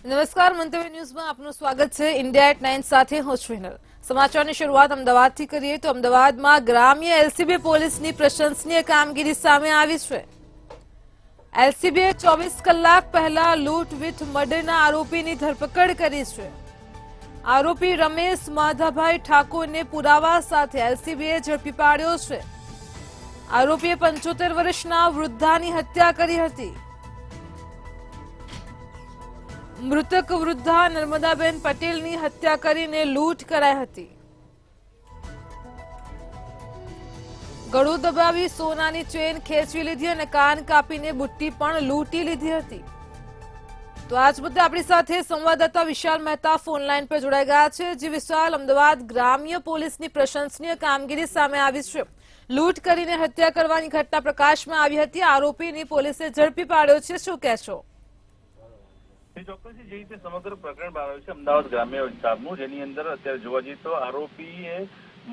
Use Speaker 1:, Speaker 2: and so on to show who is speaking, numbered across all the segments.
Speaker 1: નમસ્કાર, મંતવ્ય ન્યૂઝમાં આપનું સ્વાગત છે। ઇન્ડિયા એટ 9 સાથે હું છું હિનલ। સમાચારની શરૂઆત અમદાવાદથી કરીએ તો અમદાવાદમાં ગ્રામ્ય એલસીબી પોલીસની પ્રશંસનીય કામગીરી સામે આવી છે। એલસીબીએ 24 કલાક પહેલા લૂંટ વિથ મર્ડરના આરોપીની ધરપકડ કરી છે। આરોપી રમેશ માધાભાઈ ઠાકોરને પુરાવા સાથે એલસીબીએ ઝડપી પાડ્યો છે। આરોપીએ 75 વર્ષના વૃદ્ધાની હત્યા કરી હતી। મૃતક વૃદ્ધા નર્મદાબેન પટેલની હત્યા કરીને લૂંટ કરાઈ હતી। ગળું દબાવી સોનાની ચેન ખેંચી લીધી અને કાન કાપીને બુટ્ટી પણ લૂંટી લીધી હતી। તો આજ મુદ્દે આપણી સાથે સંવાદદાતા વિશાલ મહેતા ફોન લાઈન પર જોડાઈ ગયા છે। જી વિશાલ, અમદાવાદ ગ્રામ્ય પોલીસની પ્રશંસનીય કામગીરી સામે આવી છે। લૂંટ કરીને હત્યા કરવાની ઘટના પ્રકાશમાં આવી હતી। આરોપીની પોલીસે ઝડપી પાડ્યો છે, શું કહેશો?
Speaker 2: ચોક્કસથી જે રીતે સમગ્ર પ્રકરણ બહાર આવ્યું છે અમદાવાદ ગ્રામ્ય વિસ્તારનું, જેની અંદર અત્યારે જોવા જઈએ તો આરોપીએ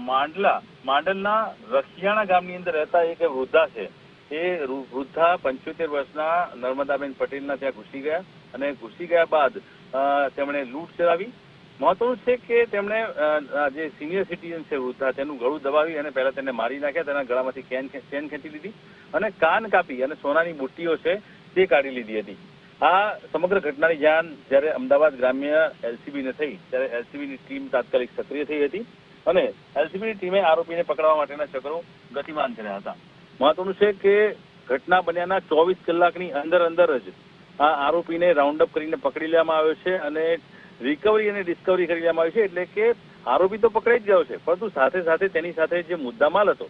Speaker 2: માંડલના રખિયાણા ગામની અંદર રહેતા એક વૃદ્ધા છે, એ વૃદ્ધા 75 વર્ષના નર્મદાબેન પટેલના ત્યાં ઘૂસી ગયા અને ઘૂસી ગયા બાદ તેમણે લૂંટ ચલાવી। મહત્વનું છે કે તેમણે જે સિનિયર સિટીઝન છે વૃદ્ધા, તેનું ગળું દબાવી અને પહેલા તેને મારી નાખ્યા, તેના ગળામાંથી ચેન ખેંચી લીધી અને કાન કાપી અને સોનાની બુટ્ટીઓ છે તે કાઢી લીધી હતી। આ સમગ્ર ઘટનાની જાણ જ્યારે અમદાવાદ ગ્રામ્ય એલસીબીને થઈ ત્યારે એલસીબીની ટીમ તાત્કાલિક સક્રિય થઈ હતી અને એલસીબીની ટીમે આરોપીને પકડવા માટેના ચક્રો ગતિમાન કર્યા હતા। મહત્વનું છે કે ઘટના બન્યાના 24 કલાકની અંદર જ આ આરોપીને રાઉન્ડ અપ કરીને પકડી લેવામાં આવ્યો છે અને રિકવરી અને ડિસ્કવરી કરી લેવામાં આવી છે। એટલે કે આરોપી તો પકડાઈ જ ગયો છે, પરંતુ સાથે સાથે તેની સાથે જે મુદ્દામાલ હતો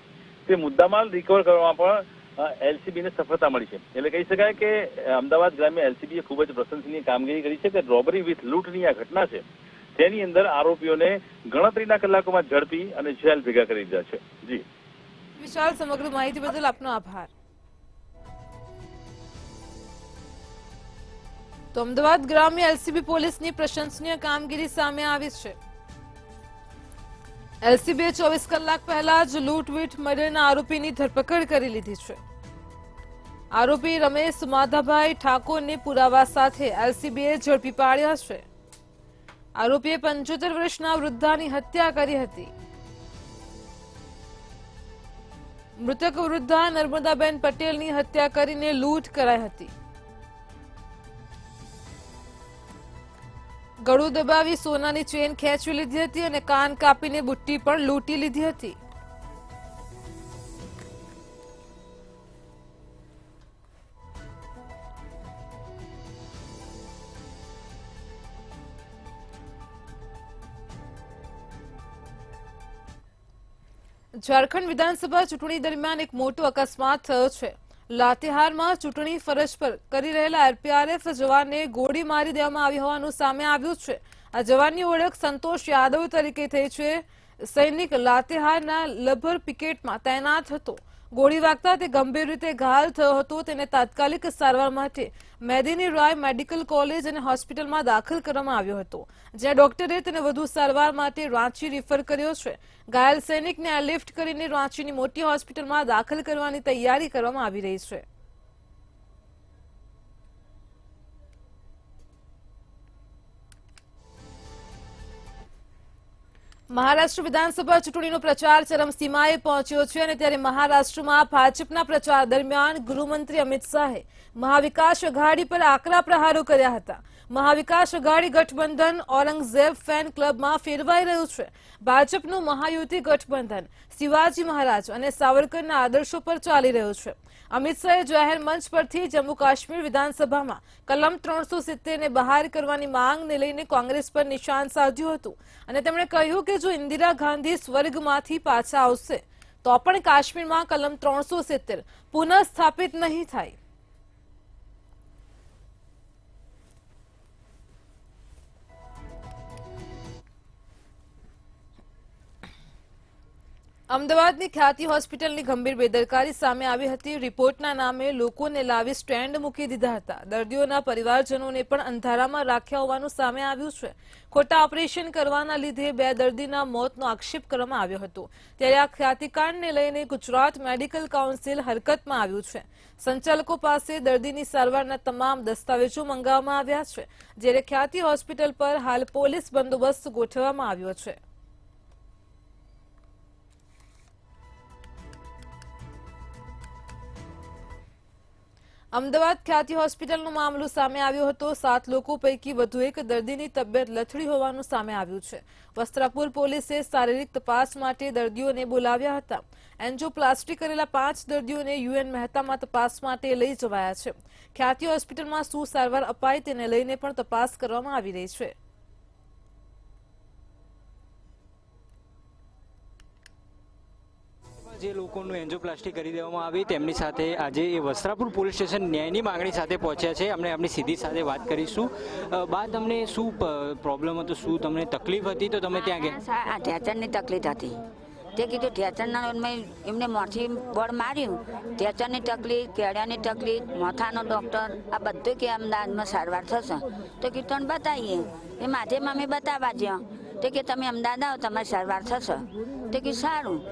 Speaker 2: તે મુદ્દામાલ રિકવર કરવામાં પણ એલસીબીને સફળતા મળી છે। એટલે કહી શકાય કે અમદાવાદ ગ્રામ્ય એલસીબીએ ખૂબ જ પ્રશંસનીય કામગીરી કરી છે કે રોબરી વિથ લૂંટની આ ઘટના છે તેની અંદર આરોપીઓને ગણતરીના કલાકોમાં ઝડપી અને જેલ ભેગા કરી દીધા છે। જી
Speaker 1: વિશાલ, સમગ્ર માહિતી બદલ આપનો આભાર। તો અમદાવાદ ગ્રામ્ય એલસીબી પોલીસની પ્રશંસનીય કામગીરી સામે આવી છે। એલસીબીએ 24 કલાક પહેલા જ લૂંટ વિથ મર્ડરના આરોપીની ધરપકડ કરી લીધી છે। આરોપી રમેશ માધાભાઈ ઠાકોરને પુરાવા સાથે એલસીબીએ ઝડપી પાડ્યા છે। આરોપીએ 75 વર્ષના વૃદ્ધાની હત્યા કરી હતી। મૃતક વૃદ્ધા નર્મદાબેન પટેલની હત્યા કરીને લૂંટ કરાઈ હતી। ગળું દબાવી સોનાની ચેન ખેંચી લીધી હતી અને કાન કાપીને બુટ્ટી પણ લૂંટી લીધી હતી। ઝારખંડ વિધાનસભા ચૂંટણી દરમિયાન એક મોટો અકસ્માત થયો છે। લાતેહારમાં ચૂંટણી ફરજ પર કરી રહેલા આરપીઆરએફ જવાનને ગોળી મારી દેવામાં આવી હોવાનું સામે આવ્યું છે। આ જવાનની ઓળખ સંતોષ યાદવ તરીકે થઈ છે। સૈનિક લાતેહારના લભર પિકેટમાં તૈનાત હતો। ગોળી વાગતા તે ગંભીર રીતે ઘાયલ થયો હતો। તેને તાત્કાલિક સારવાર માટે મેદિની રાય મેડિકલ કોલેજ અને હોસ્પિટલમાં દાખલ કરવામાં આવ્યો હતો, જ્યાં ડોક્ટરે તેને વધુ સારવાર માટે રાંચી રિફર કર્યો છે। ઘાયલ સૈનિકને એરલિફ્ટ કરીને રાંચીની મોટી હોસ્પિટલમાં દાખલ કરવાની તૈયારી કરવામાં આવી રહી છે। મહારાષ્ટ્ર વિધાનસભા ચૂંટણીનો પ્રચાર ચરમસીમાએ પહોંચ્યો છે અને ત્યારે મહારાષ્ટ્રમાં ભાજપના પ્રચાર દરમિયાન ગૃહમંત્રી અમિત શાહે મહાવિકાસ અઘાડી પર આકરા પ્રહારો કર્યા હતા। મહાવિકાસ અઘાડી ગઠબંધન ઔરંગઝેબ ફેન ક્લબમાં ફેરવાઈ રહ્યું છે। ભાજપનું મહાયુતિ ગઠબંધન શિવાજી મહારાજ અને સાવરકરના આદર્શો પર ચાલી રહ્યું છે। અમિત શાહે જાહેર મંચ પરથી જમ્મુ કાશ્મીર વિધાનસભામાં કલમ 370 ને બહાર કરવાની માંગને લઈને કોંગ્રેસ પર નિશાન સાધ્યું હતું અને તેમણે કહ્યું કે જો ઇન્દિરા ગાંધી સ્વર્ગમાંથી પાછા આવશે તો પણ કાશ્મીરમાં કલમ 370 પુનઃ સ્થાપિત નહીં થાય। અમદાવાદની ખ્યાતિ હોસ્પિટલની ગંભીર બેદરકારી સામે આવી હતી. રિપોર્ટના નામે લોકોને લાવી સ્ટેન્ડ મૂકી દીધા હતા. દર્દીઓના પરિવારજનોને પણ અંધારામાં રાખ્યા હોવાનું સામે આવ્યું છે. ખોટા ઓપરેશન કરવાના લીધે 2 દર્દીના મોતનો આક્ષેપ કરવામાં આવ્યો હતો. ત્યારે આ ખ્યાતિકાંડને લઈને ગુજરાત મેડિકલ કાઉન્સિલ હરકતમાં આવ્યું છે. સંચાલકો પાસે દર્દીની સારવારના તમામ દસ્તાવેજો મંગાવવામાં આવ્યા છે. જ્યારે ખ્યાતિ હોસ્પિટલ પર હાલ પોલીસ બંદોબસ્ત ગોઠવવામાં આવ્યો છે. અમદાવાદ ખ્યાતિ હોસ્પિટલનો મામલો સામે આવ્યો હતો. 7 લોકો પૈકી વધુ એક દર્દીની તબિયત લથડી હોવાનું સામે આવ્યું છે. વસ્ત્રાપુર પોલીસે શારીરિક તપાસ માટે દર્દીઓને બોલાવ્યા હતા. એન્જિયોપ્લાસ્ટી કરેલા 5 દર્દીઓને યુએન મહેતામાં તપાસ માટે લઈ જવાયા છે. ખ્યાતિ હોસ્પિટલમાં શું સારવાર અપાય તેને લઈને પણ તપાસ કરવામાં આવી રહી છે.
Speaker 3: જે લોકોનું એન્જિયોપ્લાસ્ટી કરી દેવામાં આવી તેમની સાથે આજે એ વસ્ત્રાપુર પોલીસ સ્ટેશન ન્યાયની માંગણી સાથે પહોંચ્યા છે. અમને આપણી સીધી સાથે વાત કરીશું. બા, તમને શું પ્રોબ્લેમ હતો, શું તમને તકલીફ હતી તો તમે ત્યાં ગયા?
Speaker 4: ઠેચરની તકલીફ હતી. તે કીધું ઠેચરના એમને મોથી બળ માર્યું. ઠેચરની તકલીફ, કેળાની તકલીફ, માથાનો ડૉક્ટર આ બધું કે અમદાવાદમાં સારવાર થશે. તો કીધું બતાવીએ. એ માધેમાં અમે બતાવવા જ્યાં તે કે તમે અમદાવાદ આવો તમારી સારવાર થશે. તે કે સારું.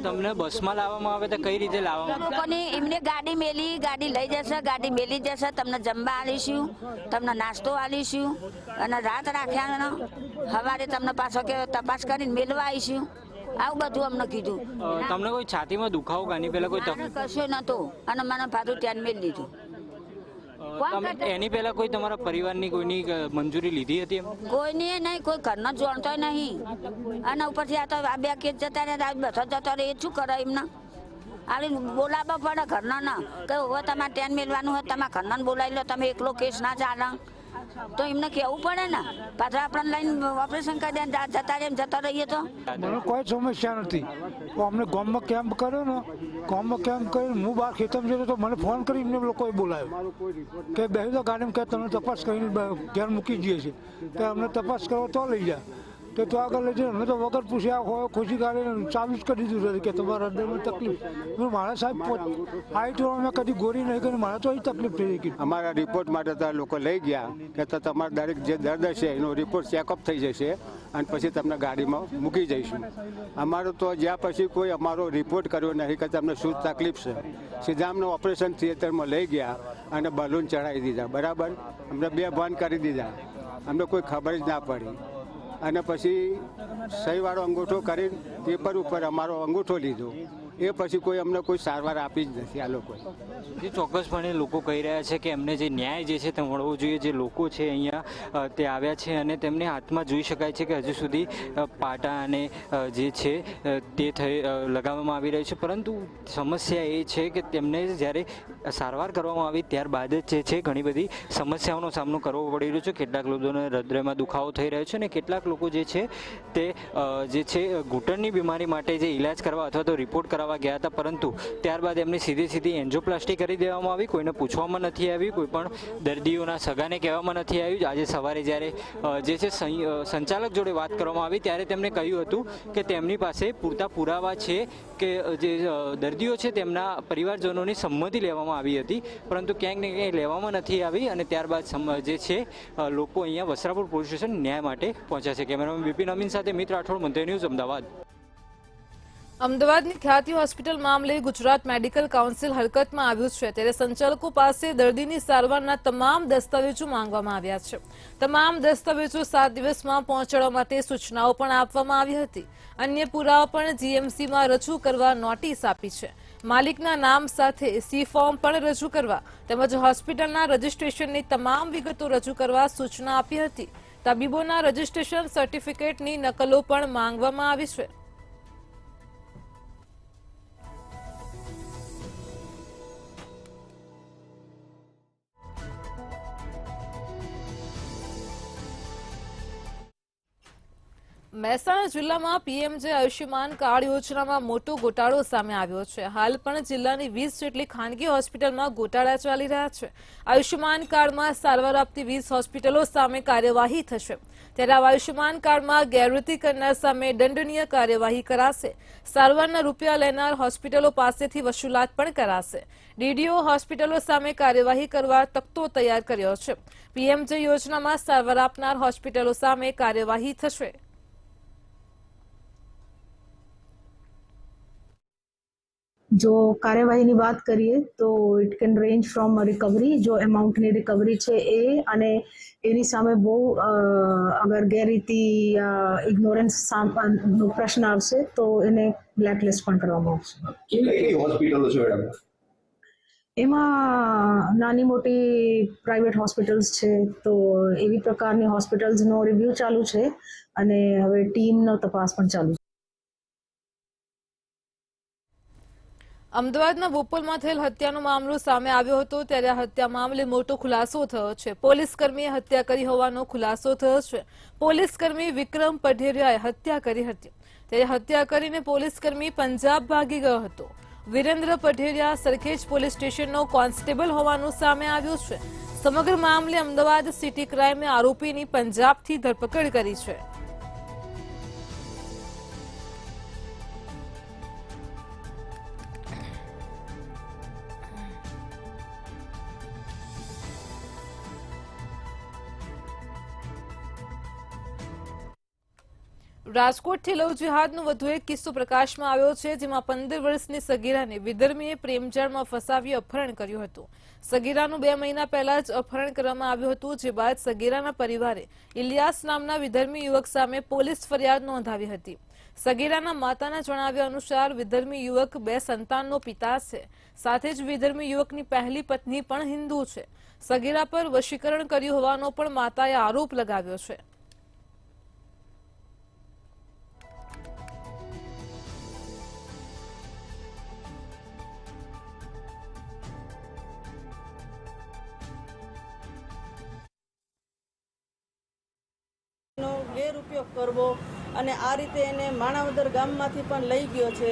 Speaker 3: તમને બસમાં લાવવામાં આવે તો કઈ રીતે લાવવામાં?
Speaker 4: લોકોની એમને ગાડી મેલી, ગાડી લઈ જશે, ગાડી મેલી જશે. તમને જમવા આલીશું, તમને નાસ્તો આલીશું અને રાત રાખ્યા. સવારે તમને પાછો કે તપાસ કરીને મેળવા આવીશું. આવું બધું અમને કીધું.
Speaker 3: તમને કોઈ છાતીમાં દુખાવો કે આની પહેલા કોઈ તકલીફ?
Speaker 4: કશું નતું અને મને પાછું ત્યાં મેળ લીધું.
Speaker 3: તમે એની પહેલા કોઈ તમારા પરિવારની કોઈની મંજૂરી લીધી હતી?
Speaker 4: કોઈની નહીં, કોઈ ઘરનો જાણતો નહીં. અને ઉપરથી આ તો આ 2 કેસ જતા રહ્યા, બધા જતા રહે. એ શું કરે એમને? આલી બોલાવવા પડે ઘરના ના કે હવે તમારે ત્યાં મેળવાનું હોય, તમારા ઘરના બોલાવી લો. તમે એકલો કેસ ના ચાલે તો એમને કહેવું પડે ને. પાછા આપણને લઈને ઓપરેશન કરી દે જતા રહે, જતા રહીએ તો
Speaker 5: મને કોઈ સમસ્યા નથી. અમને ગામમાં કેમ્પ કર્યો ને, ગામમાં કેમ્પ કરીને હું બહાર ખેતરમાં જતો તો મને ફોન કરી એમને લોકોએ બોલાવ્યો કે બેસી તો ગાડીમાં કે તમે તપાસ કરીને ઘેર મૂકી જઈએ છીએ. કે અમને તપાસ કરો તો લઈ જાય. તો આગળ લઈ જાય. અમે તો વગર પૂછ્યા હોય ખુશી ગાડીને ચાલુ જ કરી દીધું કે તમારા હૃદયમાં તકલીફ. મારા સાહેબ હાઈટ અમે કદી ગોરી નહીં કરી, મારે તો એ તકલીફ થઈ ગઈ.
Speaker 6: અમારા રિપોર્ટ માટે તો લોકો લઈ ગયા કે તો તમારા દરેક જે દર્દ છે એનો રિપોર્ટ ચેકઅપ થઈ જશે અને પછી તમને ગાડીમાં મૂકી જઈશું. અમારું તો જ્યાં પછી કોઈ અમારો રિપોર્ટ કર્યો નહીં કે તમને શું તકલીફ છે. સીધા અમને ઓપરેશન થિયેટરમાં લઈ ગયા અને બલૂન ચડાવી દીધા. બરાબર, અમને 2 બંધ કરી દીધા. અમને કોઈ ખબર જ ના પડી. અને પછી સહીવાળો અંગૂઠો કરીને પેપર ઉપર અમારો અંગૂઠો લીધો. એ પછી કોઈ અમને કોઈ સારવાર આપી જ નથી આ લોકોએ.
Speaker 3: જે ચોક્કસપણે લોકો કહી રહ્યા છે કે એમને જે ન્યાય જે છે તે મળવો જોઈએ. જે લોકો છે અહીંયા તે આવ્યા છે અને તેમને હાથમાં જોઈ શકાય છે કે હજુ સુધી પાટા અને જે છે તે લગાવવામાં આવી રહ્યું છે. પરંતુ સમસ્યા એ છે કે તેમને જ્યારે સારવાર કરવામાં આવી ત્યારબાદ જ જે છે ઘણી બધી સમસ્યાઓનો સામનો કરવો પડી રહ્યો છે. કેટલાક લોકોને હૃદયમાં દુખાવો થઈ રહ્યો છે અને કેટલાક લોકો જે છે તે જે છે ઘૂંટણની બીમારી માટે જે ઇલાજ કરવા અથવા તો રિપોર્ટ કરાવવા ગયા હતા, પરંતુ ત્યારબાદ એમની સીધી એન્જિયોપ્લાસ્ટી કરી દેવામાં આવી. કોઈને પૂછવામાં નથી આવ્યું, કોઈ પણ દર્દીઓના સગાને કહેવામાં નથી આવ્યું. આજે સવારે જ્યારે જે છે સંચાલક જોડે વાત કરવામાં આવી ત્યારે તેમણે કહ્યું હતું કે તેમની પાસે પૂરતા પુરાવા છે કે જે દર્દીઓ છે તેમના પરિવારજનોની સંમતિ લેવામાં આવી હતી, પરંતુ ક્યાંક ને ક્યાંક લેવામાં નથી આવી. અને ત્યારબાદ જે છે લોકો અહીંયા વસ્ત્રાપુર પોલીસ સ્ટેશન ન્યાય માટે પહોંચ્યા છે. કેમેરામેન બિપિન અમીન સાથે મિત્ર રાઠોડ, મંત્રી ન્યૂઝ, અમદાવાદ.
Speaker 1: અમદાવાદની ખ્યાતિ હોસ્પિટલ મામલે ગુજરાત મેડિકલ કાઉન્સિલ હરકતમાં આવ્યું છે. ત્યારે સંચાલકો પાસે દર્દીની સારવારના તમામ દસ્તાવેજો માંગવામાં આવ્યા છે. તમામ દસ્તાવેજો 7 દિવસમાં પહોંચાડવા માટે સૂચનાઓ પણ આપવામાં આવી હતી. અન્ય પુરાવા પણ જીએમસીમાં રજૂ કરવા નોટિસ આપી છે. માલિકના નામ સાથે સી ફોર્મ પણ રજૂ કરવા તેમજ હોસ્પિટલના રજીસ્ટ્રેશનની તમામ વિગતો રજૂ કરવા સૂચના આપી હતી. તબીબોના રજીસ્ટ્રેશન સર્ટિફિકેટની નકલો પણ માંગવામાં આવી છે. મહેસાણા જિલ્લામાં પીએમજે આયુષ્યમાન કાર્ડ યોજનામાં મોટો ગોટાળો સામે આવ્યો છે. હાલ પણ જિલ્લાની 20 જેટલી ખાનગી હોસ્પિટલમાં ગોટાળા ચાલી રહ્યા છે. આયુષ્યમાન કાર્ડમાં સારવાર આપતી 20 હોસ્પિટલો સામે કાર્યવાહી થશે. ત્યારે આયુષ્યમાન કાર્ડમાં ગેરરીતિ કરનાર સામે દંડનીય કાર્યવાહી કરાશે. સારવારના રૂપિયા લેનાર હોસ્પિટલો પાસેથી વસૂલાત પણ કરાશે. ડીડીઓ હોસ્પિટલો સામે કાર્યવાહી કરવા તખ્તો તૈયાર કર્યો છે. પીએમજે યોજનામાં સારવાર આપનાર હોસ્પિટલો સામે કાર્યવાહી થશે.
Speaker 7: जो કાર્યવાહીની વાત કરીએ તો it can range from recovery, જો એમાઉન્ટની રિકવરી છે એ, અને એની સામે બહુ અગર ગેરરીતિ ઇગ્નોરન્સ નો પ્રશ્ન આવશે તો એને બ્લેકલિસ્ટ પણ કરવામાં આવશે.
Speaker 8: કઈ હોસ્પિટલો છે મેડમ?
Speaker 7: એમાં નાની મોટી પ્રાઇવેટ હોસ્પિટલ્સ છે, તો એવી પ્રકારની હોસ્પિટલ્સનો રિવ્યૂ ચાલુ છે અને હવે ટીમનો તપાસ પણ ચાલુ છે.
Speaker 1: અમદાવાદના બોપલમાં થયેલ હત્યાનો મામલો સામે આવ્યો હતો. ત્યારે આ હત્યા મામલે મોટો ખુલાસો થયો છે. પોલીસકર્મીએ હત્યા કરી હોવાનો ખુલાસો થયો છે. પોલીસકર્મી વિક્રમ પઢેરિયાએ હત્યા કરી હતી. ત્યારે હત્યા કરીને પોલીસકર્મી પંજાબ ભાગી ગયો હતો. વિરેન્દ્ર પઢેરિયા સરખેજ પોલીસ સ્ટેશનનો કોન્સ્ટેબલ હોવાનું સામે આવ્યું છે. સમગ્ર મામલે અમદાવાદ સિટી ક્રાઇમે આરોપીની પંજાબથી ધરપકડ કરી છે. રાજકોટથી લવ જિહાદનો વધુ એક કિસ્સો પ્રકાશમાં આવ્યો છે, જેમાં 15 વર્ષની સગીરાને વિધર્મીએ પ્રેમજાળમાં ફસાવી અપહરણ કર્યું હતું. સગીરાનું 2 મહિના પહેલા જ અપહરણ કરવામાં આવ્યું હતું, જે બાદ સગીરાના પરિવારે ઇલિયાસ નામના વિધર્મી યુવક સામે પોલીસ ફરિયાદ નોંધાવી હતી. સગીરાના માતાના જણાવ્યા અનુસાર વિધર્મી યુવક 2 સંતાનનો પિતા છે. સાથે જ વિધર્મી યુવકની પહેલી પત્ની પણ હિન્દુ છે. સગીરા પર વશીકરણ કર્યું હોવાનો પણ માતાએ આરોપ લગાવ્યો છે.
Speaker 9: ગેરઉપયોગ કરવો અને આ રીતે એને માણાવદર ગામમાંથી પણ લઈ ગયો છે.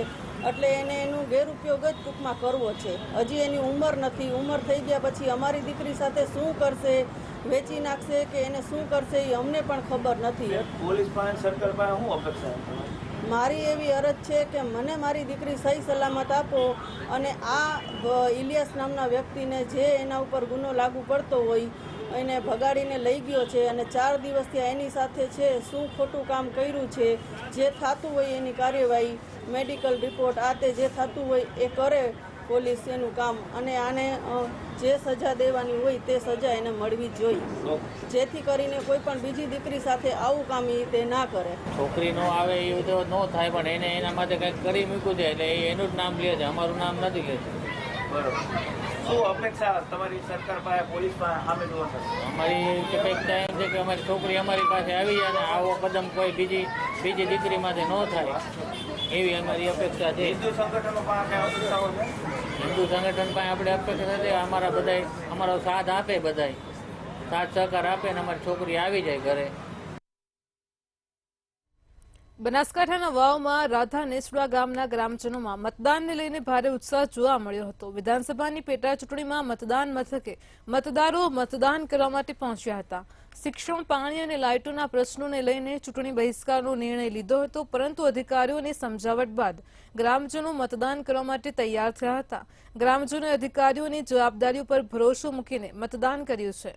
Speaker 9: એટલે એને એનો ગેરઉપયોગ જ ટૂંકમાં કરવો છે. હજી એની ઉંમર નથી. ઉંમર થઈ ગયા પછી અમારી દીકરી સાથે શું કરશે, વેચી નાખશે કે એને શું કરશે એ અમને પણ ખબર નથી.
Speaker 8: પોલીસ પાસે, સરકાર પાસે શું અપેક્ષા?
Speaker 9: મારી એવી અરજ છે કે મને મારી દીકરી સહી સલામત આપો અને આ ઇલિયાસ નામના વ્યક્તિને જે એના ઉપર ગુનો લાગુ પડતો હોય એને ભગાડીને લઈ ગયો છે અને 4 દિવસથી એની સાથે છે, શું ખોટું કામ કર્યું છે, જે થતું હોય એની કાર્યવાહી, મેડિકલ રિપોર્ટ, આ તે જે થતું હોય એ કરે પોલીસ એનું કામ, અને આને જે સજા દેવાની હોય તે સજા એને મળવી જોઈએ, જેથી કરીને કોઈ પણ બીજી દીકરી સાથે આવું કામ એ તે ના કરે.
Speaker 10: છોકરી નો આવે એ તો ન થાય, પણ એને એના માટે કંઈક કરી મૂક્યું છે એટલે એનું જ નામ લે છે, અમારું નામ નથી લેતું.
Speaker 8: બરોબર. શું અપેક્ષા તમારી સરકાર પાસે, પોલીસ પાસે સામે જોવા થશે?
Speaker 10: અમારી અપેક્ષા એમ છે કે અમારી છોકરી અમારી પાસે આવી જાય અને આવો કદમ કોઈ બીજી દીકરી માટે ન થાય એવી અમારી અપેક્ષા છે.
Speaker 8: હિન્દુ સંગઠનો પાસે અપેક્ષાઓ છે?
Speaker 10: હિન્દુ સંગઠન પાસે આપણે અપેક્ષા છે અમારા બધાય અમારો સાથ આપે, બધાય સાથ સહકાર આપે ને અમારી છોકરી આવી જાય ઘરે.
Speaker 1: બનાસકાંઠાના વાવમાં રાધા નેસડા ગામના ગ્રામજનોમાં મતદાનને લઈને ભારે ઉત્સાહ જોવા મળ્યો હતો. વિધાનસભાની પેટા ચૂંટણીમાં મતદાન મથકે મતદારો મતદાન કરવા માટે પહોંચ્યા હતા. શિક્ષણ, પાણી અને લાઇટોના પ્રશ્નોને લઈને ચૂંટણી બહિષ્કારનો નિર્ણય લીધો હતો, પરંતુ અધિકારીઓની સમજાવટ બાદ ગ્રામજનો મતદાન કરવા માટે તૈયાર થયા હતા. ગ્રામજનોએ અધિકારીઓની જવાબદારીઓ પર ભરોસો મૂકીને મતદાન કર્યું છે.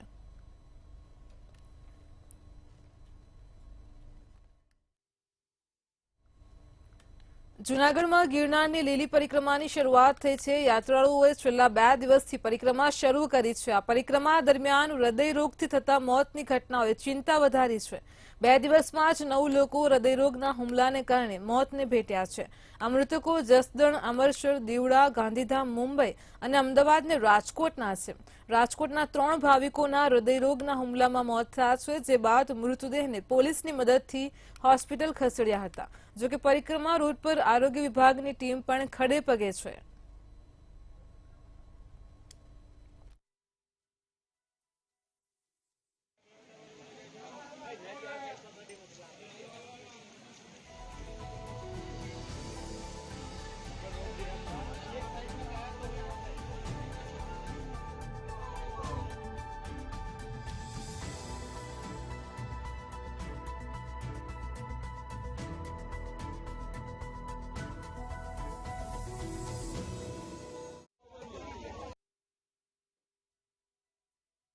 Speaker 1: જૂનાગઢમાં ગિરનારની લીલી પરિક્રમાની શરૂઆત થઈ છે. યાત્રાળુઓએ છેલ્લા 2 દિવસથી પરિક્રમા શરૂ કરી છે. આ પરિક્રમા દરમિયાન હૃદયરોગથી થતા મોતની ઘટનાઓએ ચિંતા વધારી છે. 2 દિવસમાં જ 9 લોકો હૃદયરોગના હુમલાને કારણે મોતને ભેટ્યા છે. આ મૃતકો જસદણ, અમરસર, દીવડા, ગાંધીધામ, મુંબઈ અને અમદાવાદ ને રાજકોટના છે. રાજકોટના 3 ભાવિકોના હૃદયરોગના હુમલામાં મોત થયા છે, જે બાદ મૃતદેહને પોલીસની મદદથી હોસ્પિટલ ખસેડ્યા હતા. જોકે પરિક્રમા રૂટ પર આરોગ્ય વિભાગની ટીમ પણ ખડે પગે છે.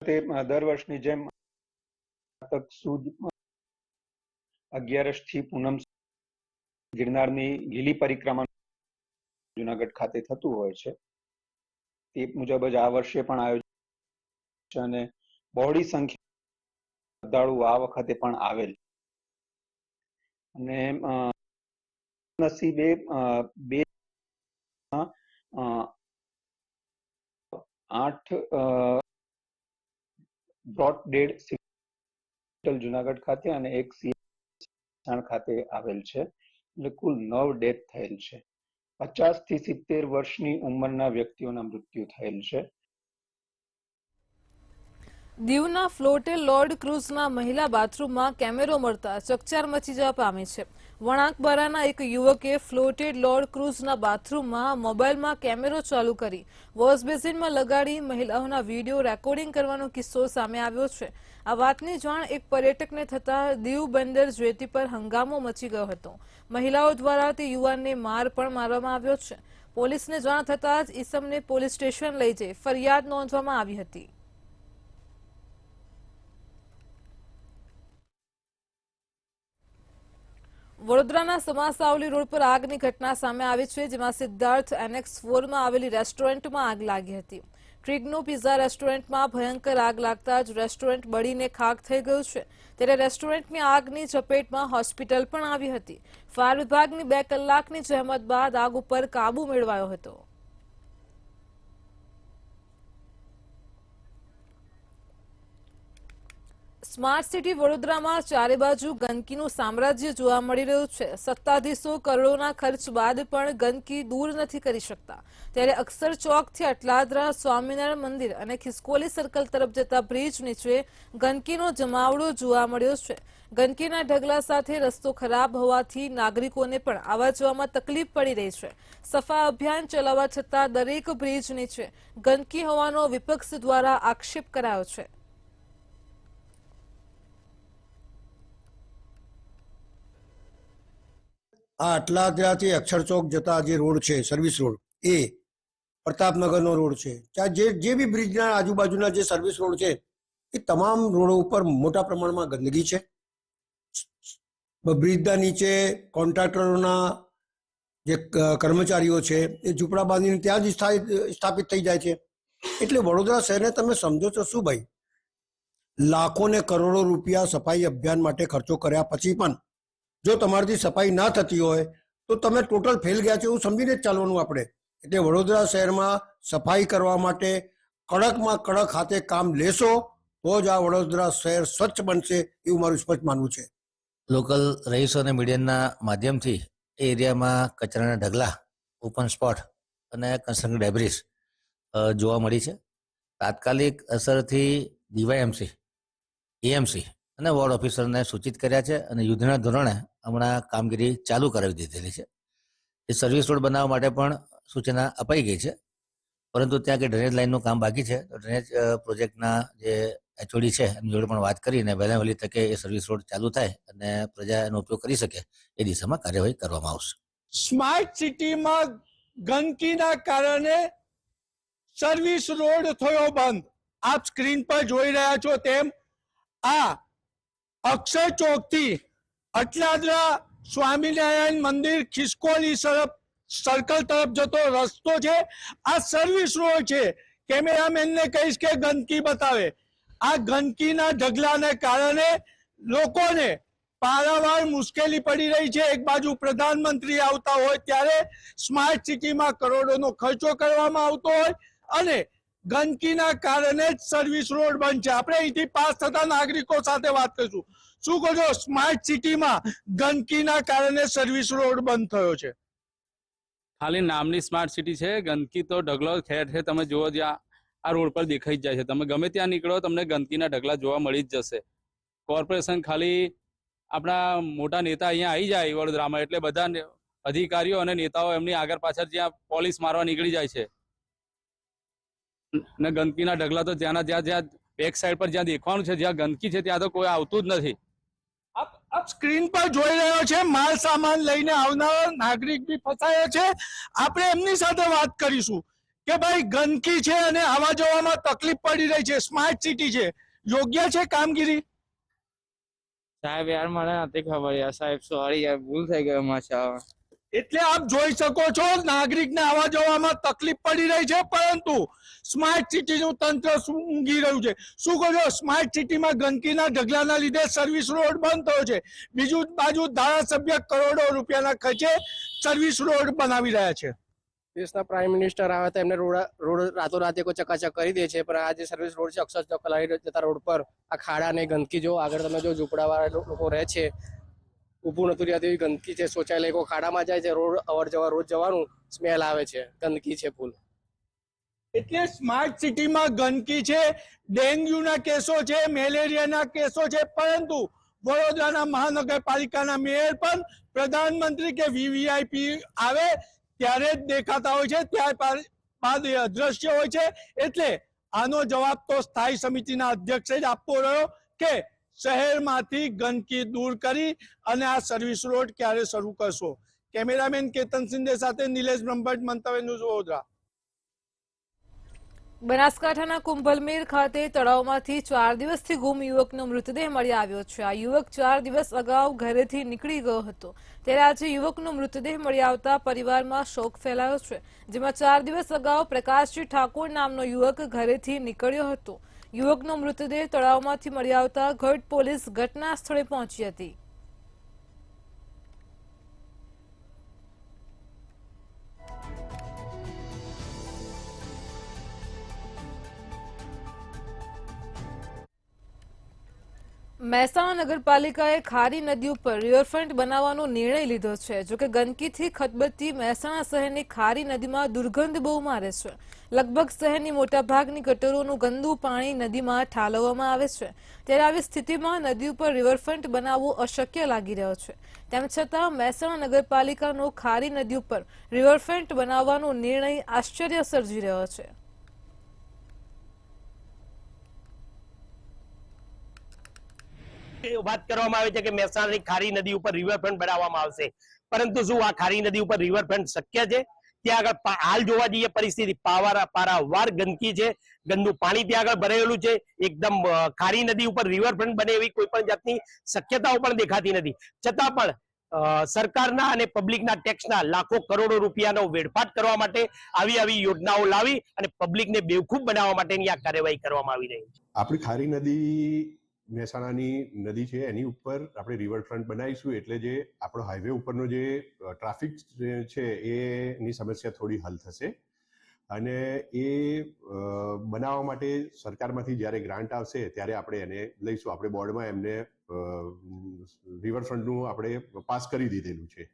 Speaker 11: દર વર્ષની જેમ સુદ 11 થી પૂનમ ગિરનારની લીલી પરિક્રમા જુનાગઢ ખાતે થતું હોય છે. તે મુજબ જ આ વર્ષે પણ આયોજન છે અને બહોળી સંખ્યા શ્રદ્ધાળુ આ વખતે પણ આવેલ અને નસીબે 8 બ્રોડ ડેડ હોસ્પિટલ જુનાગઢ ખાતે અને એક સિંહણ ખાતે આવેલ છે. એટલે કુલ 9 ડેથ થયેલ છે. 50 થી 70 વર્ષની ઉંમરના વ્યક્તિઓના મૃત્યુ થયેલ છે.
Speaker 1: દીવના ફ્લોટેડ લોર્ડ ક્રુઝના મહિલા બાથરૂમમાં કેમેરો મળતા ચકચાર મચી જવા પામી છે. વણાકબારાના એક યુવકે ફ્લોટેડ લોર્ડ ક્રુઝના બાથરૂમમાં મોબાઈલમાં કેમેરો ચાલુ કરી વોશ બેસિનમાં લગાડી મહિલાઓના વિડીયો રેકોર્ડિંગ કરવાનો કિસ્સો સામે આવ્યો છે. આ વાતની જાણ એક પર્યટકને થતા દીવ બંદર જેટી પર હંગામો મચી ગયો હતો. મહિલાઓ દ્વારા તે યુવાનને માર પણ મારવામાં આવ્યો છે. પોલીસને જાણ થતાં જ ઈસમને પોલીસ સ્ટેશન લઈ જઈ ફરિયાદ નોંધવામાં આવી હતી. વડોદરાના સમાસાવલી રોડ પર આગની ઘટના સામે આવી છે, જેમાં સિદ્ધાર્થ એનેક્સ 4 માં આવેલી રેસ્ટોરન્ટમાં આગ લાગી હતી. ટ્રિગ્નો પિઝા રેસ્ટોરન્ટમાં ભયંકર આગ લાગતા જ રેસ્ટોરન્ટ બળીને ખાખ થઈ ગયું છે. ત્યારે રેસ્ટોરન્ટની આગની ચપેટમાં હોસ્પિટલ પણ આવી હતી. ફાયર વિભાગની 2 કલાકની જહેમત બાદ આગ ઉપર કાબુ મેળવાયો હતો. સ્માર્ટ સિટી વડોદરામાં ચારે બાજુ ગંદકીનું સામ્રાજ્ય જોવા મળી રહ્યું છે. સત્તાધીશો કરોડોના ખર્ચ બાદ પણ ગંદકી દૂર નથી કરી શકતા. ત્યારે અક્ષર ચોકથી અટલાદરા, સ્વામિનારાયણ મંદિર અને ખિસકોલી સર્કલ તરફ જતા બ્રિજ નીચે ગંદકીનો જમાવડો જોવા મળ્યો છે. ગંદકીના ઢગલા સાથે રસ્તો ખરાબ હોવાથી નાગરિકોને પણ આવવા જવામાં તકલીફ પડી રહી છે. સફાઈ અભિયાન ચલાવવા છતાં દરેક બ્રિજ નીચે ગંદકી હોવાનો વિપક્ષ દ્વારા આક્ષેપ કરાયો છે.
Speaker 12: આ અટલાદરાથી અક્ષરચોક જતા જે રોડ છે, સર્વિસ રોડ, એ પ્રતાપનગરનો રોડ છે. ત્યાં જે બી બ્રિજના આજુબાજુના જે સર્વિસ રોડ છે એ તમામ રોડો ઉપર મોટા પ્રમાણમાં ગંદકી છે. બ્રિજના નીચે કોન્ટ્રાક્ટરોના જે કર્મચારીઓ છે એ ઝૂંપડા બાંધીને ત્યાં જ સ્થાપિત થઈ જાય છે. એટલે વડોદરા શહેરને તમે સમજો છો શું ભાઈ? લાખો ને કરોડો રૂપિયા સફાઈ અભિયાન માટે ખર્ચો કર્યા પછી પણ જો તમારાથી સફાઈ ના થતી હોય તો તમે ટોટલ ફેલ ગયા છે એવું સમજીને જ ચાલવાનું આપણે. એટલે વડોદરા શહેરમાં સફાઈ કરવા માટે કડકમાં કડક હાથે કામ લેશો તો જ આ વડોદરા શહેર સ્વચ્છ બનશે એવું મારું સ્પષ્ટ માનવું છે.
Speaker 13: લોકલ રહીશો અને મીડિયાના માધ્યમથી એ એરિયામાં કચરાના ઢગલા, ઓપન સ્પોટ અને કન્સ્ટ્રક્શન ડેબ્રિસ જોવા મળી છે. તાત્કાલિક અસરથી ડીવાયએમસી, એએમસી અને વોર્ડ ઓફિસરને સૂચિત કર્યા છે અને યુદ્ધના ધોરણે હમણાં કામગીરી ચાલુ કરાવી દીધેલી છે. એ સર્વિસ રોડ બનાવવા માટે પણ સૂચના અપાઈ ગઈ છે, પરંતુ ત્યાં કે ડ્રેનેજ લાઇનનું કામ બાકી છે. તો ડ્રેનેજ પ્રોજેક્ટના જે એચઓડી છે એમની જોડે પણ વાત કરીને વહેલા વહેલી તકે એ સર્વિસ રોડ ચાલુ થાય અને પ્રજા એનો ઉપયોગ કરી શકે એ દિશામાં કાર્યવાહી કરવામાં આવશે.
Speaker 14: સ્માર્ટ સિટીમાં ગંદકીના કારણે સર્વિસ રોડ થયો બંધ. આપ સ્ક્રીન પર જોઈ રહ્યા છો તેમ આ અક્ષર ચોકથી અટલાદરા, સ્વામિનારાયણ મંદિર, ખિસકોલી સર્કલ તરફ જતો રસ્તો છે. આ સર્વિસ રોડ છે. કેમેરામેનને કહીશ કે ગંદકી બતાવે. આ ગંદકીના ઢગલાને કારણે લોકોને પારાવાર મુશ્કેલી પડી રહી છે. એક બાજુ પ્રધાનમંત્રી આવતા હોય ત્યારે સ્માર્ટ સિટીમાં કરોડોનો ખર્ચો કરવામાં આવતો હોય અને ગંદકીના કારણે જ સર્વિસ રોડ બંધ છે. આપણે અહીંથી પાસ થતા નાગરિકો સાથે વાત કરીશું. શું કહો છો, સ્માર્ટ સિટીમાં ગંદકીના કારણે સર્વિસ રોડ બંધ થયો છે?
Speaker 15: ખાલી નામની સ્માર્ટ સિટી છે. ગંદકી તો ઢગલો ઠેર ઠેર તમે જુઓ, જ્યાં આ રોડ પર દેખાઈ જ જાય છે. તમે ગમે ત્યાં નીકળો તમને ગંદકીના ઢગલા જોવા મળી જ જશે. કોર્પોરેશન ખાલી આપણા મોટા નેતા અહીંયા આવી જાય વડોદરામાં એટલે બધા અધિકારીઓ અને નેતાઓ એમની આગળ પાછળ જ્યાં પોલીસ મારવા નીકળી જાય છે. ને ગંદકીના ઢગલા તો જ્યાં બેક સાઈડ પર જ્યાં દેખવાનું છે, જ્યાં ગંદકી છે ત્યાં તો કોઈ આવતું જ નથી.
Speaker 14: આપ સ્ક્રીન પર જોઈ રહ્યો છે માલ સામાન લઈને આવનાર નાગરિક બી ફસાયા છે. આપણે એમની સાથે વાત કરીશું કે ભાઈ ગંદકી છે અને આવવા જવામાં તકલીફ પડી રહી છે, સ્માર્ટ સિટી છે, યોગ્ય છે કામગીરી?
Speaker 10: સાહેબ યાર મને નથી ખબર યાર સાહેબ, સોરી યાર, ભૂલ થઈ ગઈ મારા.
Speaker 14: એટલે આપ જોઈ શકો છો નાગરિકને આવવા જવામાં તકલીફ પડી રહી છે, પરંતુ સ્માર્ટ સિટીનું તંત્ર ઊંઘી રહ્યું છે. શું કહો છો, સ્માર્ટ સિટીમાં ગંદકીના ઢગલાના લીધે સર્વિસ રોડ બંધ થયો છે, બીજું બાજુ ધારાસભ્ય કરોડો રૂપિયાના ખર્ચે સર્વિસ રોડ બનાવી રહ્યા છે.
Speaker 16: દેશના પ્રાઇમ મિનિસ્ટર આવે તો એમને રોડ રાતોરાત કોઈ ચકાચક કરી દે છે, પણ આ જે સર્વિસ રોડ છે અક્ષર ચકલાઈ જતા રોડ પર આ ખાડા ને ગંદકી જો આગળ તમે જો ઝૂંપડાવાળા લોકો રહે છે, ઊભું નથી રહેતી એવી ગંદકી છે, શૌચાલય કોઈ ખાડામાં જાય છે, રોડ અવર જવર રોજ જવાનું સ્મેલ આવે છે, ગંદકી છે ફૂલ.
Speaker 14: એટલે સ્માર્ટ સિટીમાં ગંદકી છે, ડેન્ગ્યુના કેસો છે, મેલેરિયાના કેસો છે, પરંતુ વડોદરાના મહાનગરપાલિકાના મેયર પણ પ્રધાનમંત્રી કે વીવીઆઈપી આવે ત્યારે જ દેખાતા હોય છે, ત્યાર બાદ એ અદ્રશ્ય હોય છે. એટલે આનો જવાબ તો સ્થાયી સમિતિના અધ્યક્ષે જ આપવો રહ્યો કે શહેરમાંથી ગંદકી દૂર કરી અને આ સર્વિસ રોડ ક્યારે શરૂ કરશો. કેમેરામેન કેતન સિંધે સાથે નિલેશ બ્રહ્મભટ્ટ, મંતવ્ય ન્યૂઝ, વડોદરા.
Speaker 1: બનાસકાંઠાના કુંભલમેર ખાતે તળાવમાંથી 4 દિવસથી ગુમ યુવકનો મૃતદેહ મળી આવ્યો છે. આ યુવક 4 દિવસ અગાઉ ઘરેથી નીકળી ગયો હતો, ત્યારે આજે યુવકનો મૃતદેહ મળી આવતા પરિવારમાં શોક ફેલાયો છે, જેમાં 4 દિવસ અગાઉ પ્રકાશજી ઠાકોર નામનો યુવક ઘરેથી નીકળ્યો હતો. યુવકનો મૃતદેહ તળાવમાંથી મળી આવતા ગઢ પોલીસ ઘટના સ્થળે પહોંચી હતી. મહેસાણા નગરપાલિકાએ ખારી નદી ઉપર રિવરફ્રન્ટ બનાવવાનો નિર્ણય લીધો છે. જોકે ગંદકીથી ખતબદતી મહેસાણા શહેરની ખારી નદીમાં દુર્ગંધ બહુ મારે છે. લગભગ શહેરની મોટાભાગની ગટરોનું ગંદુ પાણી નદીમાં ઠાલવવામાં આવે છે, ત્યારે આવી સ્થિતિમાં નદી ઉપર રિવરફ્રન્ટ બનાવવું અશક્ય લાગી રહ્યો છે. તેમ છતાં મહેસાણા નગરપાલિકાનો ખારી નદી ઉપર રિવરફ્રન્ટ બનાવવાનો નિર્ણય આશ્ચર્ય સર્જી રહ્યો છે.
Speaker 17: વાત કરવામાં આવે છે કે મહેસાણાની ખારી નદી ઉપર રિવરફ્રન્ટ બનાવવામાં આવશે, પરંતુ શું આ ખારી નદી ઉપર રિવરફ્રન્ટ શક્ય છે? ત્યાં આગળ હાલ જોવા જઈએ પરિસ્થિતિ પારાવાર ગંદકી છે, ગંદુ પાણી ત્યાં આગળ ભરેલું છે, એકદમ ખારી નદી ઉપર રિવરફ્રન્ટ બને એવી કોઈ પણ જાતની શક્યતાઓ પણ દેખાતી નથી. છતાં પણ સરકારના અને પબ્લિકના ટેક્સના લાખો કરોડો રૂપિયાનો વેડફાટ કરવા માટે આવી યોજનાઓ લાવી અને પબ્લિકને બેવકૂફ બનાવવા માટેની આ કાર્યવાહી કરવામાં આવી રહી છે.
Speaker 18: આપણી ખારી નદી મહેસાણાની નદી છે, એની ઉપર આપણે રિવરફ્રન્ટ બનાવીશું એટલે જે આપણો હાઈવે ઉપરનો જે ટ્રાફિક છે એની સમસ્યા થોડી હલ થશે. અને એ બનાવવા માટે સરકારમાંથી જ્યારે ગ્રાન્ટ આવશે ત્યારે આપણે એને લઈશું. આપણે બોર્ડમાં એમને રિવરફ્રન્ટનું આપણે પાસ કરી દીધેલું છે.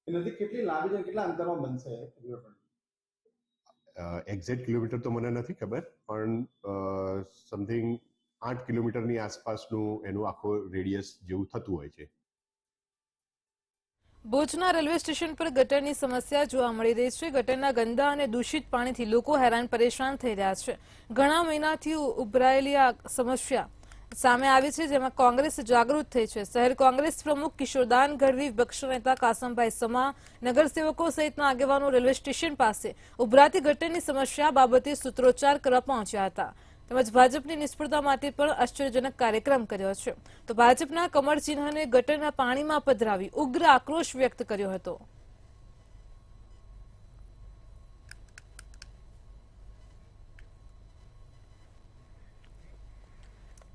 Speaker 19: નદી કેટલી લાંબી છે, કેટલા અંતરમાં બનશે રિવરફ્રન્ટ?
Speaker 18: એક્ઝેક્ટ કિલોમીટર તો મને નથી ખબર, પણ સમથિંગ 8 કિલોમીટરની આસપાસનું એનું આખો રેડિયસ જેવું થતું હોય છે.
Speaker 1: ભુજના રેલવે સ્ટેશન પર ગટરની સમસ્યા જોવા મળી રહી છે. ગટરના ગંદા અને દૂષિત પાણીથી લોકો હેરાન પરેશાન થઈ રહ્યા છે. ઘણા મહિનાથી ઉભરાયેલી આ સમસ્યા સામે આવી છે, જેમાં કોંગ્રેસ જાગૃત થઈ છે. શહેર કોંગ્રેસ પ્રમુખ કિશોરદાન ગઢવી, વિપક્ષ નેતા કાસમભાઈ સમા, નગરસેવકો સહિતના આગેવાનો રેલવે સ્ટેશન પાસે ઉભરાતી ગટરની સમસ્યા બાબતે સૂત્રોચ્ચાર કરવા પહોંચ્યા હતા. તેમજ ભાજપની નિષ્ફળતા માટે પણ આશ્ચર્યજનક કાર્યક્રમ કર્યો છે. તો ભાજપના કમળ ચિહ્નને ગટરના પાણીમાં પધરાવી ઉગ્ર આક્રોશ વ્યક્ત કર્યો હતો.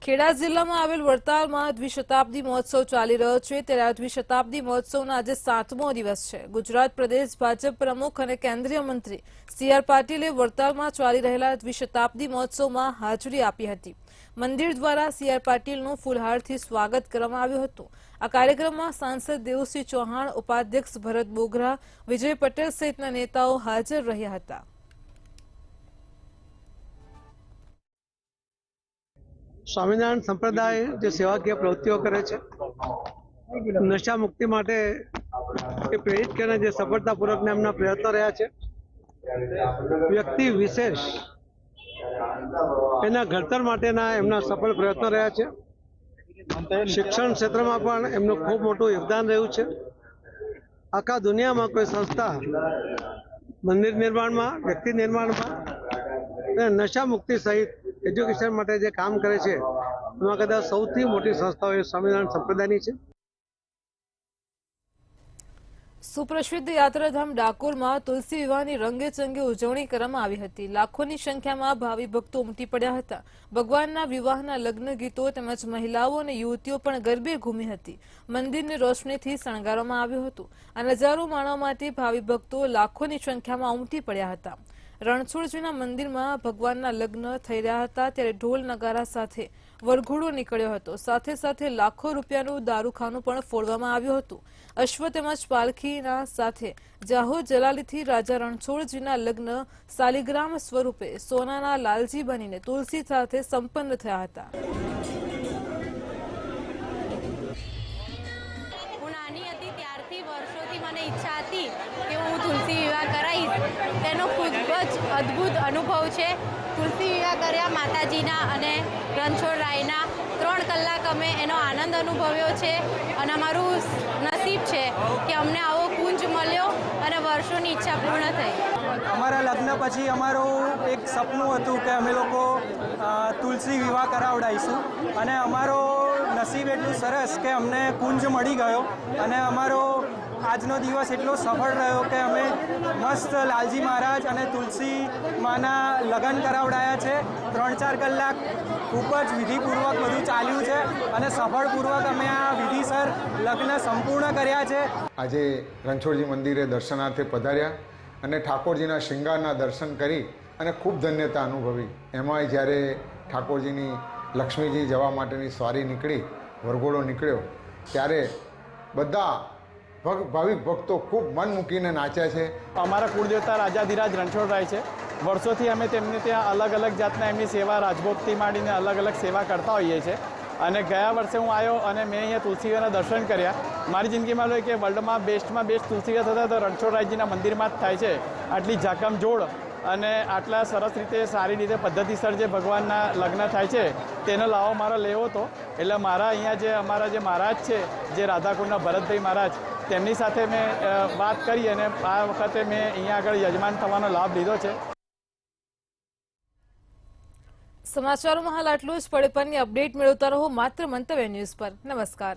Speaker 1: ખેડા જિલ્લામાં આવેલ વડતાલમાં દ્વિશતાબ્દી મહોત્સવ ચાલી રહ્યો છે, ત્યારે આ દ્વિશતાબ્દી મહોત્સવનો આજે 7મો દિવસ છે. ગુજરાત પ્રદેશ ભાજપ પ્રમુખ અને કેન્દ્રીય મંત્રી CR પાટીલે વડતાલમાં ચાલી રહેલા દ્વિશતાબ્દી મહોત્સવમાં હાજરી આપી હતી. મંદિર દ્વારા CR પાટીલનું ફૂલહારથી સ્વાગત કરવામાં આવ્યું હતું. આ કાર્યક્રમમાં સાંસદ દેવુસિંહ ચૌહાણ, ઉપાધ્યક્ષ ભરત બોગરા, વિજય પટેલ સહિતના નેતાઓ હાજર રહ્યા હતા.
Speaker 20: સ્વામિનારાયણ સંપ્રદાય જે સેવાકીય પ્રવૃત્તિઓ કરે છે, નશા મુક્તિ માટે એ પ્રેરિત કરીને જે સફળતાપૂર્વક એમના પ્રયત્નો રહ્યા છે, વ્યક્તિ વિશેષ એના ઘડતર માટેના એમના સફળ પ્રયત્નો રહ્યા છે. શિક્ષણ ક્ષેત્રમાં પણ એમનું ખૂબ મોટું યોગદાન રહ્યું છે. આખા દુનિયામાં કોઈ સંસ્થા મંદિર નિર્માણમાં, વ્યક્તિ નિર્માણમાં અને નશા મુક્તિ સહિત એજ્યુકેશન માટે જે કામ કરે છે એમાં કદાચ સૌથી મોટી સંસ્થાઓ એ સ્વામિનારાયણ સંપ્રદાયની છે.
Speaker 1: સુપ્રસિદ્ધ યાત્રાધામ ડાકોરમાં તુલસી વિવાહની રંગેચંગે ઉજવણી કરવામાં આવી હતી. લાખોની સંખ્યામાં ભાવિ ભક્તો ઉમટી પડ્યા હતા. ભગવાનના વિવાહના લગ્ન ગીતો તેમજ મહિલાઓ અને યુવતીઓ પણ ગરબે ઘૂમી હતી. મંદિરને રોશનીથી શણગારવામાં આવ્યું હતું. આ નજારો માણવા માટે ભાવિ ભક્તો લાખોની સંખ્યામાં ઉમટી પડ્યા હતા. રણછોડજીના મંદિરમાં ભગવાનના લગ્ન થઈ રહ્યા હતા ત્યારે ઢોલ નગારા સાથે વરઘોડો નીકળ્યો હતો. સાથે સાથે લાખો રૂપિયાનું દારૂખાનું પણ ફોડવામાં આવ્યું હતું. અશ્વ તેમજ પાલખીના સાથે જાહો જલાલીથી રાજા રણછોડજીના લગ્ન શાલિગ્રામ સ્વરૂપે સોનાના લાલજી બનીને તુલસી સાથે સંપન્ન થયા હતા.
Speaker 21: હું નાની હતી ત્યારથી વર્ષોથી મને ઈચ્છા હતી કે હું તુલસી વિવાહ કરાવીશ. તેનો ખૂબ જ અદ્ભુત અનુભવ છે. તુલસી વિવાહ કર્યા માતાજીના અને રણછોડરાયના 3 કલાક અમે એનો આનંદ અનુભવ્યો છે અને અમારું નસીબ છે કે અમને આવો કુંજ મળ્યો અને વર્ષોની ઈચ્છા પૂર્ણ થઈ.
Speaker 22: અમારા લગ્ન પછી અમારું એક સપનું હતું કે અમે લોકો તુલસી વિવાહ કરાવડાવીશું અને અમારો નસીબ એટલું સરસ કે અમને કુંજ મળી ગયો અને અમારો આજનો દિવસ એટલો સફળ રહ્યો કે અમે મસ્ત લાલજી મહારાજ અને તુલસી માના લગ્ન કરાવડાયા છે. 3-4 કલાક ખૂબ જ વિધિપૂર્વક બધું ચાલ્યું છે અને સફળપૂર્વક અમે આ વિધિસર લગ્ન સંપૂર્ણ કર્યા છે.
Speaker 23: આજે રણછોડજી મંદિરે દર્શનાર્થે પધાર્યા અને ઠાકોરજીના શૃંગારના દર્શન કરી અને ખૂબ ધન્યતા અનુભવી. એમાંય જ્યારે ઠાકોરજીની લક્ષ્મીજી જવા માટેની સવારી નીકળી, વરઘોડો નીકળ્યો, ત્યારે બધા ભાવિક ભક્તો ખૂબ મન મૂકીને નાચ્યા છે.
Speaker 22: અમારા કુળદેવતા રાજાધિરાજ રણછોડરાય છે. વર્ષોથી અમે તેમને ત્યાં અલગ અલગ જાતના એમની સેવા, રાજભોગથી માંડીને અલગ અલગ સેવા કરતા હોઈએ છીએ અને ગયા વર્ષે હું આવ્યો અને મેં અહીંયા તુલસી વિવાહના દર્શન કર્યા. મારી જિંદગીમાં લો કે વર્લ્ડમાં બેસ્ટમાં બેસ્ટ તુલસી વિવાહ થતા તો રણછોડરાયજીના મંદિરમાં જ થાય છે. આટલી ઝાકમઝોળ અને આટલા સરસ રીતે, સારી રીતે, પદ્ધતિસર જે ભગવાનના લગ્ન થાય છે તેનો લાવો મારો લેવો હતો. એટલે મારા અહીંયા જે અમારા જે મહારાજ છે, જે રાધાકુંડના ભરતભાઈ મહારાજ, તેમની સાથે મેં વાત કરી અને આ વખતે મેં અહીંયા આગળ યજમાન થવાનો લાભ લીધો છે.
Speaker 1: સમાચારોમાં હાલ આટલું જ. પડે પરની અપડેટ મેળવતા રહો માત્ર મંતવ્ય ન્યૂઝ પર. નમસ્કાર.